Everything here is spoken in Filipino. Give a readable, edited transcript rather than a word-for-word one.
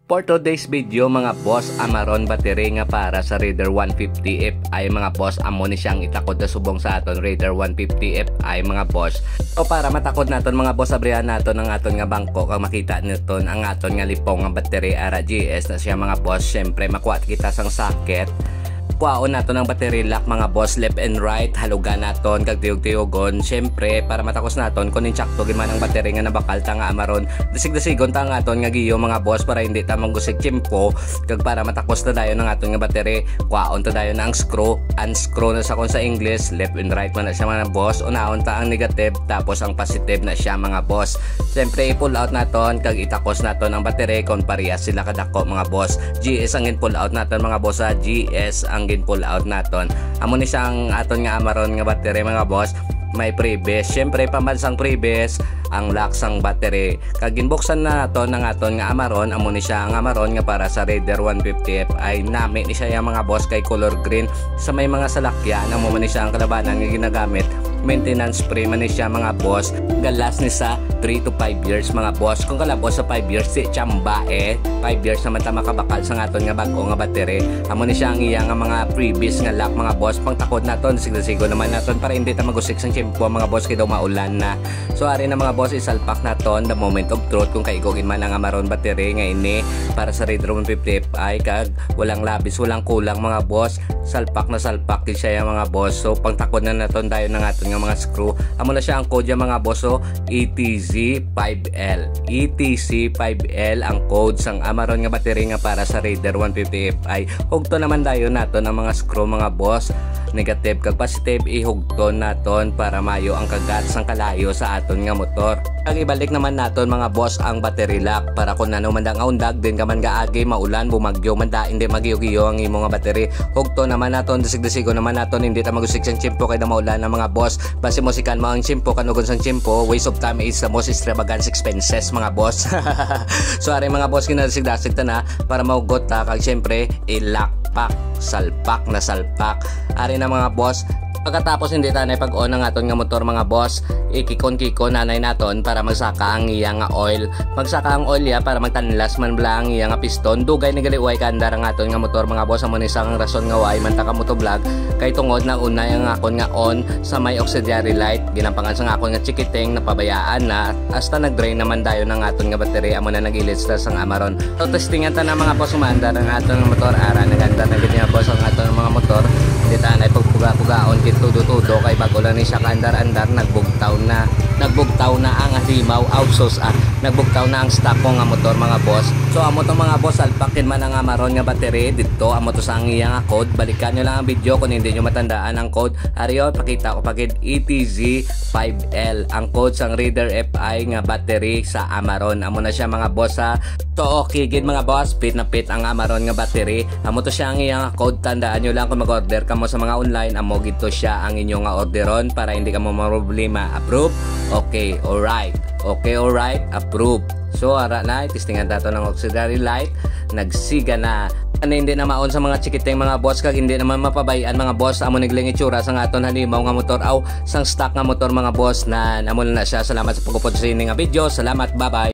For today's video mga boss, Amaron battery nga para sa Raider 150 Fi mga boss. Amo ni siyang itakod na subong sa aton Raider 150 Fi mga boss. O para matakod naton mga boss, abrihan naton ang aton nga bangko kang makita niton ang aton nga lipong nga battery ara GS na siya mga boss. Syempre makuha kita sang socket. Kuhaon nato ng battery lock mga boss, left and right, halugan naton kag tiyog-tiyogon. Syempre para matakos naton kun insakto giman ang battery nga nabakal ta nga Amaron, dasig-dasigon ta nga aton nga giyo mga boss para hindi ta manggusig tiyempo. Kag para matakos ta dayon ang aton nga battery, kuhaon ta dayon ang screw, unscrew na sa kon sa English, left and right man na siya mga boss. Unahon ta ang negative tapos ang positive na siya mga boss. Syempre i-pull out naton kag itakos naton ang battery kon parehas sila kadako mga boss. GS ang in-pull out naton mga boss, sa GS ang pull out naton. Amo ni siyang aton nga Amaron nga battery mga boss. May previous, syempre pambansang previous ang lock sang battery. Kag ginbuksan na naton ang aton nga Amaron, amo ni siya ang Amaron nga para sa Raider 150 Fi. Nami ni siya yung mga boss kay color green sa may mga salakyan. Amo man ni siya ang kalabanan nga ginagamit. Maintenance free man ni siya mga boss. Galas ni sa 3 to 5 years mga boss. Kung kalabos sa 5 years si chamba 5 years naman ta makabakal sa aton nga bag-o nga battery. Amo ni siya ang iya nga mga previous nga lock mga boss. Pangtakod naton siguro naman naton para hindi ta magusik sang tiyempo mga boss kay daw maulan na. So ari na mga boss, isalpak naton the moment of truth kung kaigogin man ang Amaron battery nga ini para sa Raider 150 Fi. Kag walang labis, walang kulang mga boss. Salpak na salpak din siya yung mga boss. So pangtakod na naton dayon ng aton nga mga screw. Amo na siya ang code yung mga boss. So ETZ5L. ETZ5L ang code sang Amaron nga battery nga para sa Raider 150 Fi. Hugto naman dayon naton ang mga screw mga boss. Negative kag positive ihugto naton para mayo ang kagat sang kalayo sa aton nga motor. Kag ibalik naman naton mga boss ang battery lock para kung nano man dang undag din ka man gaagi maulan bumagyo man da hindi magiyo-giyo ang imo nga battery. Hugto naman naton, dasig-dasigo naman naton hindi ta magusik sang tiyempo kay da maulan na mga boss. Base mo sikan mo ang tiyempo kanugon sang tiyempo, waste of time is the most extravagant expenses mga boss. So ari mga boss kinadasig-dasig ta na para maugot ta kag syempre i-lock pack, salpak na salpak. Ari na mga boss, pagkatapos hindi tanay pag-on ang aton nga motor mga boss, ikikon-kikon nanay naton para magsaka ang iya nga oil. Magsaka ang oil ya para magtanlas man bla ang iya nga piston. Dugay ni gali way kandar ang aton nga motor mga boss. Amo ni isang rason nga way man ta ka motovlog kay tungod na unay ang akon nga on sa may auxiliary light. Ginampangan sa akon nga chikiting napabayaan na hasta nag-drain naman dayon ang aton nga battery. Amo na nag-ilis ta sang Amaron. So testingan ta na mga boss umandar ang aton nga motor ara naganda na gid nga boss ang aton mga motor. Hindi tanay pagpuga-pugaon kit tudo-tudo kay bago lang ni siya kaandar-andar nagbugtaw na ang halimaw outsource nagbugtaw na ang stock ko nga motor mga boss. So amo to mga boss, alpakin man ang Amaron nga battery dito. Amo to sa ang iya nga code. Balikan nyo lang ang video kung hindi nyo matandaan ang code. Ariyo pakita ko pagid ETZ5L ang code sang Raider Fi nga battery sa Amaron. Amo na siya mga boss ha. So okay gid mga boss, fit na fit ang Amaron nga battery. Amo to siya ang iya nga code. Tandaan nyo lang kung mag-order ka mo sa mga online, amo gito siya ang inyong nga orderon para hindi ka mo problema. Approve? Okay, alright. Okay, alright. Approve. So ara na, testingan dato ng auxiliary light. Nagsiga na. Ano hindi na maon sa mga chikiting mga boss kag hindi naman mapabayan mga boss. Amo nagling itsura sa aton halimaw nga motor aw sang stock nga motor mga boss na amo na siya. Salamat sa pagupod sa ining nga video. Salamat, bye bye.